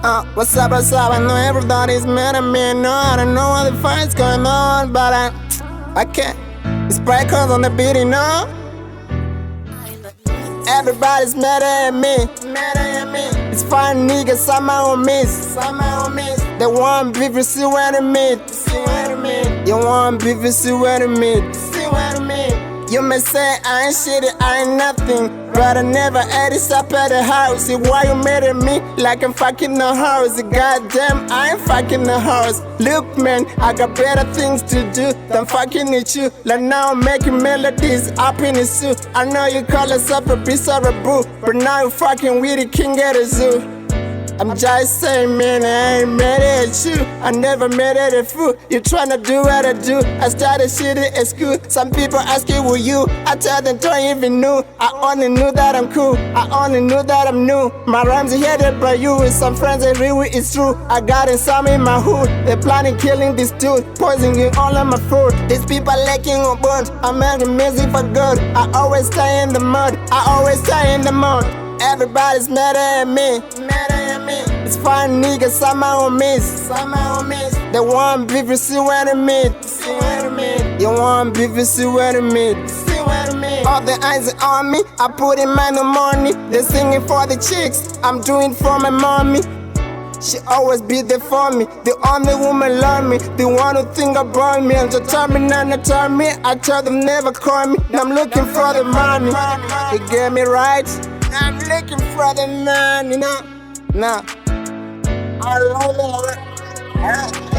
What's up, what's up? I know everybody's mad at me. No, I don't know what the fight's going on, but I can't. It's bright cause on the beat, you know? Everybody's mad at me. It's fine niggas, some my homies. They want beef, you see what I mean? You want beef, you see what I mean? You may say I ain't shit, I ain't nothing, but I never ate this up at the house. See why you mad at me like I'm fucking the house? Goddamn, I ain't fucking the house. Look man, I got better things to do than fucking with you. Like now I'm making melodies up in the suit. I know you call yourself a piece of a boo, but now you fucking with the king at the zoo. I'm just saying, man, I ain't mad at you. I never mad at a fool. You tryna do what I do. I started shit at school. Some people ask you who you. I tell them don't even know. I only knew that I'm cool. I only knew that I'm new. My rhymes are headed by you. With some friends that really it's true. I got in some in my hood. They planning killing this dude, poisoning all of my food. These people lacking on board. I'm making music for good. I always stay in the mud. I always stay in the mud. Everybody's mad at me. It's fine niggas, some my homies. They want beef, you see what I mean? You want beef, you see what I mean? All the eyes are on me, I put in my money. They singing for the chicks, I'm doing for my mommy. She always be there for me, the only woman love me, the one who think about me. And to tell me, not to tell me, I tell them never call me. I'm looking for the money, you get me right? I'm looking for the money, no. I love it.